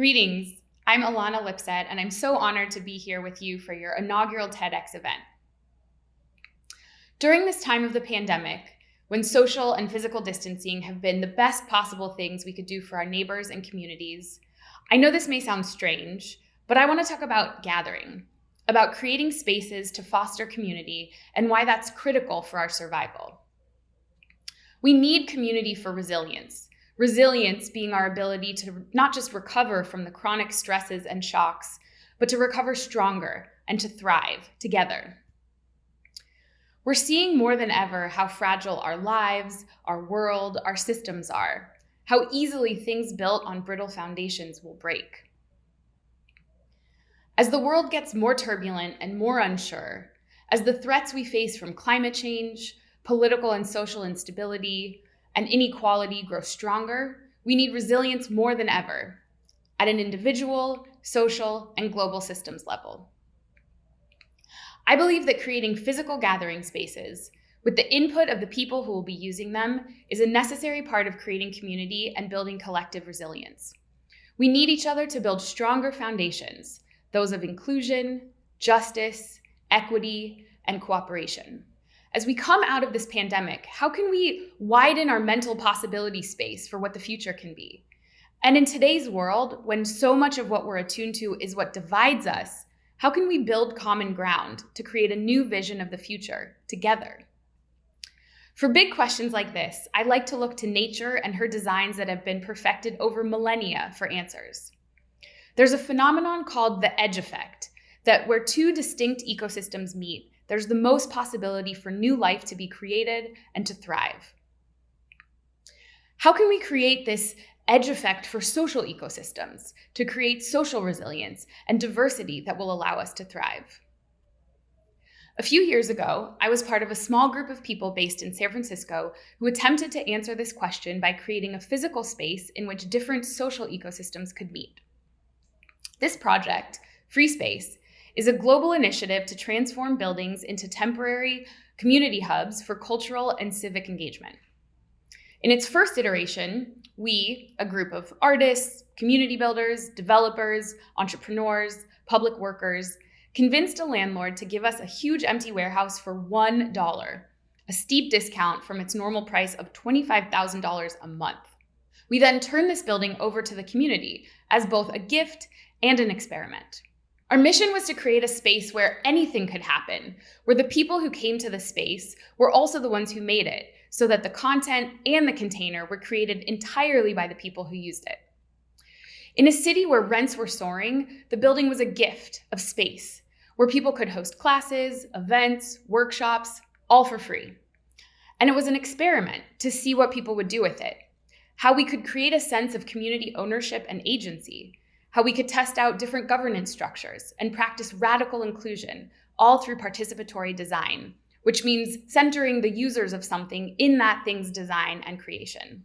Greetings, I'm Ilana Lipsett, and I'm so honored to be here with you for your inaugural TEDx event. During this time of the pandemic, when social and physical distancing have been the best possible things we could do for our neighbors and communities, I know this may sound strange, but I want to talk about gathering, about creating spaces to foster community and why that's critical for our survival. We need community for resilience. Resilience being our ability to not just recover from the chronic stresses and shocks, but to recover stronger and to thrive together. We're seeing more than ever how fragile our lives, our world, our systems are, how easily things built on brittle foundations will break. As the world gets more turbulent and more unsure, as the threats we face from climate change, political and social instability, and inequality grow stronger, we need resilience more than ever at an individual, social, and global systems level. I believe that creating physical gathering spaces with the input of the people who will be using them is a necessary part of creating community and building collective resilience. We need each other to build stronger foundations, those of inclusion, justice, equity, and cooperation. As we come out of this pandemic, how can we widen our mental possibility space for what the future can be? And in today's world, when so much of what we're attuned to is what divides us, how can we build common ground to create a new vision of the future together? For big questions like this, I like to look to nature and her designs that have been perfected over millennia for answers. There's a phenomenon called the edge effect, that where two distinct ecosystems meet, there's the most possibility for new life to be created and to thrive. How can we create this edge effect for social ecosystems to create social resilience and diversity that will allow us to thrive? A few years ago, I was part of a small group of people based in San Francisco who attempted to answer this question by creating a physical space in which different social ecosystems could meet. This project, FreeSpace, is a global initiative to transform buildings into temporary community hubs for cultural and civic engagement. In its first iteration, we, a group of artists, community builders, developers, entrepreneurs, public workers, convinced a landlord to give us a huge empty warehouse for $1, a steep discount from its normal price of $25,000 a month. We then turned this building over to the community as both a gift and an experiment. Our mission was to create a space where anything could happen, where the people who came to the space were also the ones who made it, so that the content and the container were created entirely by the people who used it. In a city where rents were soaring, the building was a gift of space, where people could host classes, events, workshops, all for free. And it was an experiment to see what people would do with it, how we could create a sense of community ownership and agency, how we could test out different governance structures and practice radical inclusion, all through participatory design, which means centering the users of something in that thing's design and creation.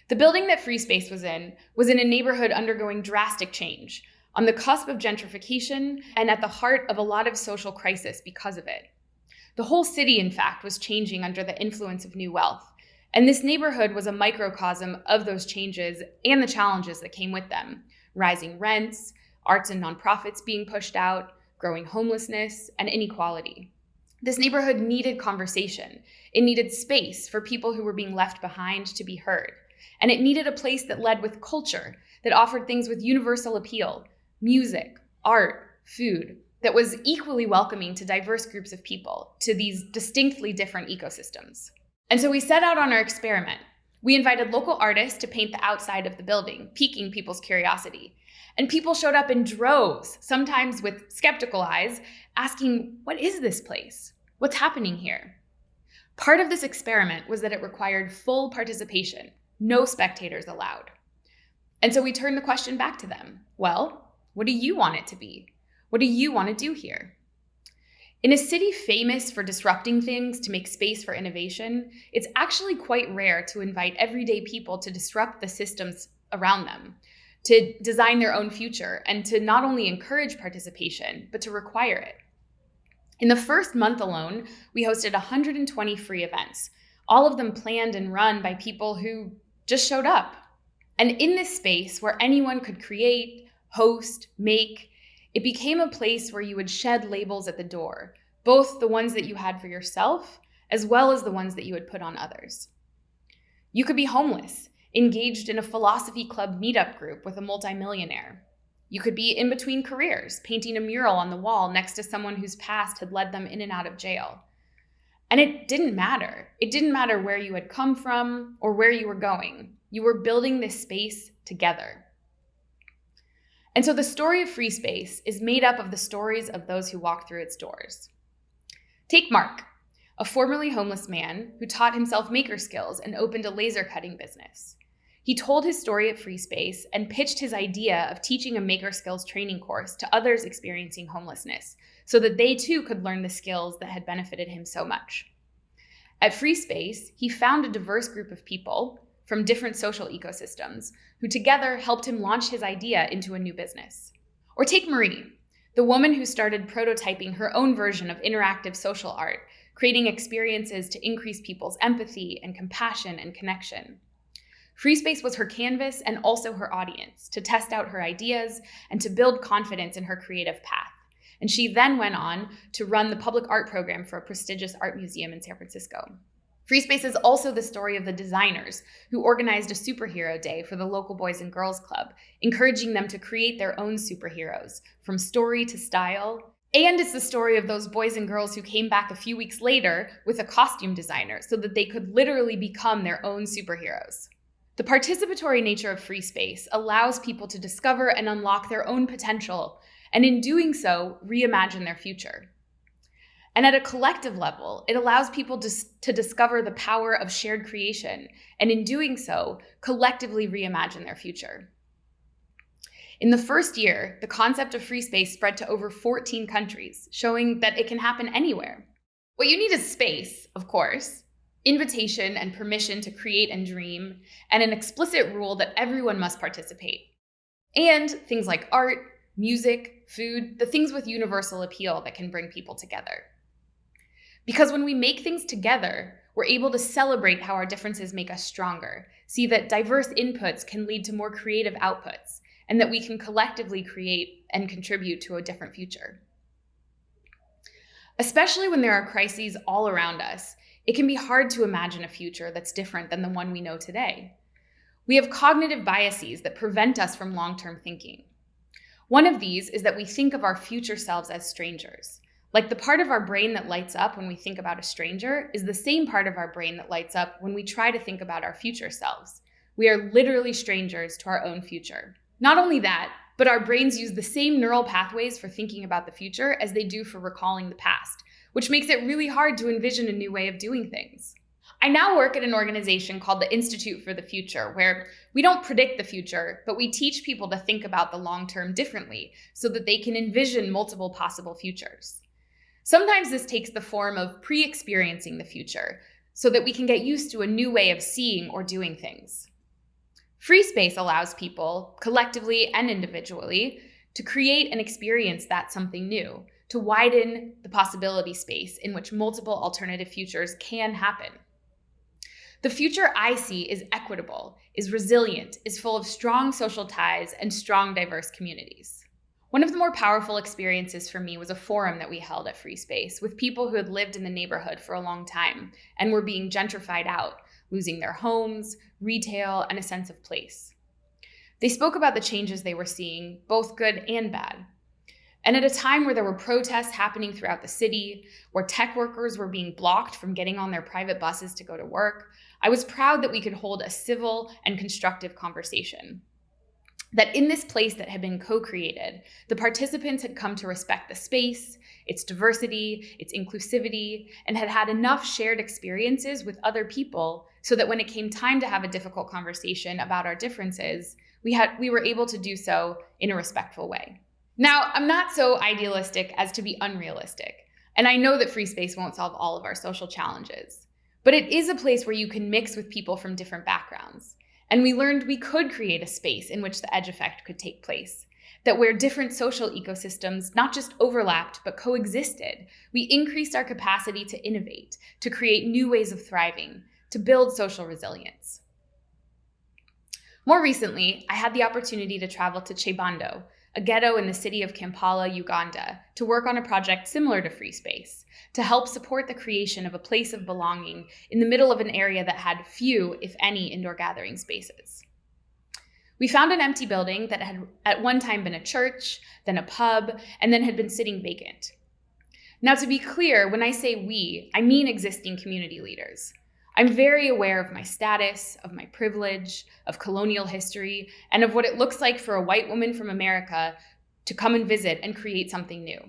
The building that FreeSpace was in a neighborhood undergoing drastic change, on the cusp of gentrification and at the heart of a lot of social crisis because of it. The whole city, in fact, was changing under the influence of new wealth, and this neighborhood was a microcosm of those changes and the challenges that came with them. Rising rents, arts and nonprofits being pushed out, growing homelessness, and inequality. This neighborhood needed conversation. It needed space for people who were being left behind to be heard. And it needed a place that led with culture, that offered things with universal appeal, music, art, food, that was equally welcoming to diverse groups of people, to these distinctly different ecosystems. And so we set out on our experiment. We invited local artists to paint the outside of the building, piquing people's curiosity. And people showed up in droves, sometimes with skeptical eyes, asking, what is this place? What's happening here? Part of this experiment was that it required full participation, no spectators allowed. And so we turned the question back to them. Well, what do you want it to be? What do you want to do here? In a city famous for disrupting things to make space for innovation, it's actually quite rare to invite everyday people to disrupt the systems around them, to design their own future, and to not only encourage participation, but to require it. In the first month alone, we hosted 120 free events, all of them planned and run by people who just showed up. And in this space where anyone could create, host, make. It became a place where you would shed labels at the door, both the ones that you had for yourself, as well as the ones that you would put on others. You could be homeless, engaged in a philosophy club meetup group with a multimillionaire. You could be in between careers, painting a mural on the wall next to someone whose past had led them in and out of jail. And it didn't matter. It didn't matter where you had come from or where you were going. You were building this space together. And so the story of FreeSpace is made up of the stories of those who walk through its doors. Take Mark, a formerly homeless man who taught himself maker skills and opened a laser cutting business. He told his story at FreeSpace and pitched his idea of teaching a maker skills training course to others experiencing homelessness so that they too could learn the skills that had benefited him so much. At FreeSpace, he found a diverse group of people from different social ecosystems who together helped him launch his idea into a new business. Or take Marie, the woman who started prototyping her own version of interactive social art, creating experiences to increase people's empathy and compassion and connection. FreeSpace was her canvas and also her audience to test out her ideas and to build confidence in her creative path. And she then went on to run the public art program for a prestigious art museum in San Francisco. FreeSpace is also the story of the designers who organized a superhero day for the local Boys and Girls Club, encouraging them to create their own superheroes, from story to style. And it's the story of those boys and girls who came back a few weeks later with a costume designer so that they could literally become their own superheroes. The participatory nature of FreeSpace allows people to discover and unlock their own potential, and in doing so, reimagine their future. And at a collective level, it allows people to discover the power of shared creation, and in doing so, collectively reimagine their future. In the first year, the concept of FreeSpace spread to over 14 countries, showing that it can happen anywhere. What you need is space, of course, invitation and permission to create and dream, and an explicit rule that everyone must participate. And things like art, music, food, the things with universal appeal that can bring people together. Because when we make things together, we're able to celebrate how our differences make us stronger, see that diverse inputs can lead to more creative outputs, and that we can collectively create and contribute to a different future. Especially when there are crises all around us, it can be hard to imagine a future that's different than the one we know today. We have cognitive biases that prevent us from long-term thinking. One of these is that we think of our future selves as strangers. Like the part of our brain that lights up when we think about a stranger is the same part of our brain that lights up when we try to think about our future selves. We are literally strangers to our own future. Not only that, but our brains use the same neural pathways for thinking about the future as they do for recalling the past, which makes it really hard to envision a new way of doing things. I now work at an organization called the Institute for the Future, where we don't predict the future, but we teach people to think about the long term differently so that they can envision multiple possible futures. Sometimes this takes the form of pre-experiencing the future so that we can get used to a new way of seeing or doing things. FreeSpace allows people, collectively and individually, to create and experience that something new, to widen the possibility space in which multiple alternative futures can happen. The future I see is equitable, is resilient, is full of strong social ties and strong diverse communities. One of the more powerful experiences for me was a forum that we held at FreeSpace with people who had lived in the neighborhood for a long time and were being gentrified out, losing their homes, retail, and a sense of place. They spoke about the changes they were seeing, both good and bad. And at a time where there were protests happening throughout the city, where tech workers were being blocked from getting on their private buses to go to work, I was proud that we could hold a civil and constructive conversation. That in this place that had been co-created, the participants had come to respect the space, its diversity, its inclusivity, and had had enough shared experiences with other people so that when it came time to have a difficult conversation about our differences, we were able to do so in a respectful way. Now, I'm not so idealistic as to be unrealistic, and I know that FreeSpace won't solve all of our social challenges, but it is a place where you can mix with people from different backgrounds. And we learned we could create a space in which the edge effect could take place, that where different social ecosystems not just overlapped but coexisted, we increased our capacity to innovate, to create new ways of thriving, to build social resilience. More recently, I had the opportunity to travel to Chebando, a ghetto in the city of Kampala, Uganda, to work on a project similar to FreeSpace, to help support the creation of a place of belonging in the middle of an area that had few, if any, indoor gathering spaces. We found an empty building that had at one time been a church, then a pub, and then had been sitting vacant. Now, to be clear, when I say we, I mean existing community leaders. I'm very aware of my status, of my privilege, of colonial history, and of what it looks like for a white woman from America to come and visit and create something new.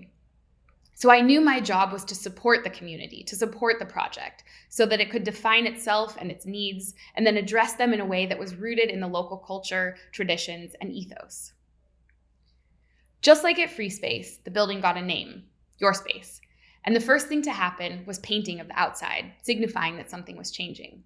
So I knew my job was to support the community, to support the project, so that it could define itself and its needs, and then address them in a way that was rooted in the local culture, traditions, and ethos. Just like at FreeSpace, the building got a name, Your Space. And the first thing to happen was painting of the outside, signifying that something was changing.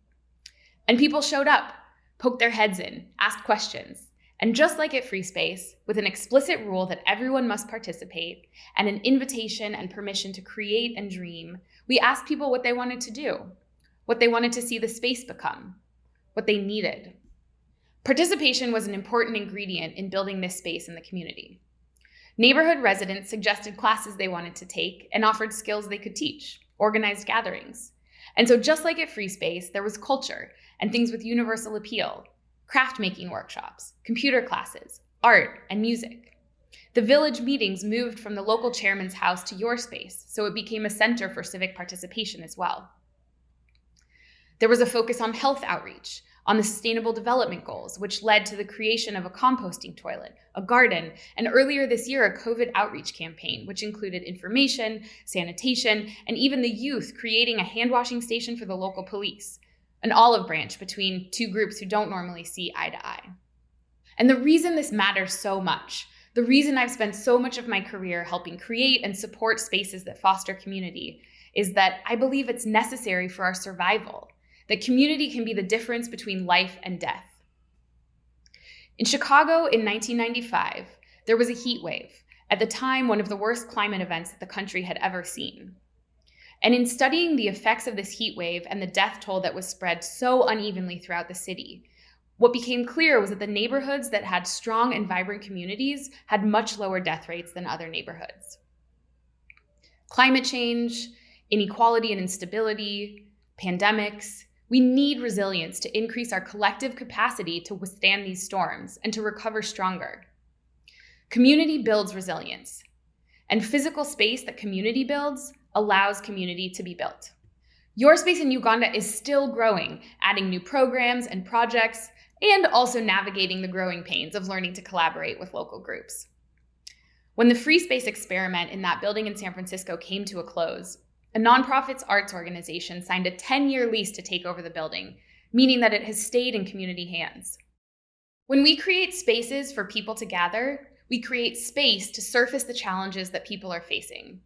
And people showed up, poked their heads in, asked questions. And just like at FreeSpace, with an explicit rule that everyone must participate and an invitation and permission to create and dream, we asked people what they wanted to do, what they wanted to see the space become, what they needed. Participation was an important ingredient in building this space in the community. Neighborhood residents suggested classes they wanted to take and offered skills they could teach, organized gatherings. And so just like at FreeSpace, there was culture and things with universal appeal, craft making workshops, computer classes, art, and music. The village meetings moved from the local chairman's house to Your Space, so it became a center for civic participation as well. There was a focus on health outreach, on the Sustainable Development Goals, which led to the creation of a composting toilet, a garden, and earlier this year, a COVID outreach campaign, which included information, sanitation, and even the youth creating a hand-washing station for the local police, an olive branch between two groups who don't normally see eye to eye. And the reason this matters so much, the reason I've spent so much of my career helping create and support spaces that foster community, is that I believe it's necessary for our survival, that community can be the difference between life and death. In Chicago in 1995, there was a heat wave, at the time one of the worst climate events that the country had ever seen. And in studying the effects of this heat wave and the death toll that was spread so unevenly throughout the city, what became clear was that the neighborhoods that had strong and vibrant communities had much lower death rates than other neighborhoods. Climate change, inequality and instability, pandemics, we need resilience to increase our collective capacity to withstand these storms and to recover stronger. Community builds resilience, and physical space that community builds allows community to be built. Your Space in Uganda is still growing, adding new programs and projects, and also navigating the growing pains of learning to collaborate with local groups. When the FreeSpace experiment in that building in San Francisco came to a close, a nonprofit's arts organization signed a 10-year lease to take over the building, meaning that it has stayed in community hands. When we create spaces for people to gather, we create space to surface the challenges that people are facing.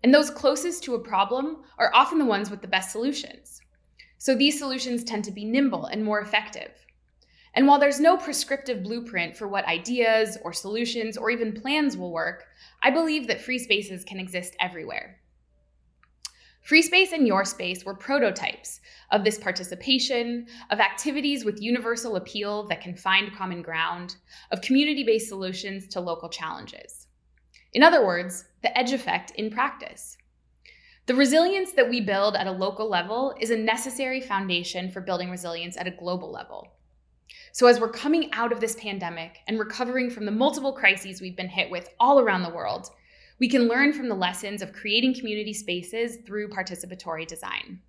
And those closest to a problem are often the ones with the best solutions. So these solutions tend to be nimble and more effective. And while there's no prescriptive blueprint for what ideas or solutions or even plans will work, I believe that free spaces can exist everywhere. FreeSpace and Your Space were prototypes of this participation, of activities with universal appeal that can find common ground, of community-based solutions to local challenges. In other words, the edge effect in practice. The resilience that we build at a local level is a necessary foundation for building resilience at a global level. So as we're coming out of this pandemic and recovering from the multiple crises we've been hit with all around the world, we can learn from the lessons of creating community spaces through participatory design.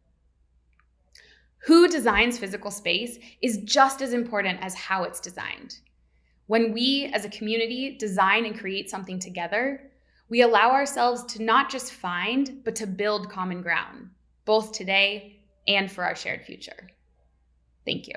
Who designs physical space is just as important as how it's designed. When we, as a community, design and create something together, we allow ourselves to not just find, but to build common ground, both today and for our shared future. Thank you.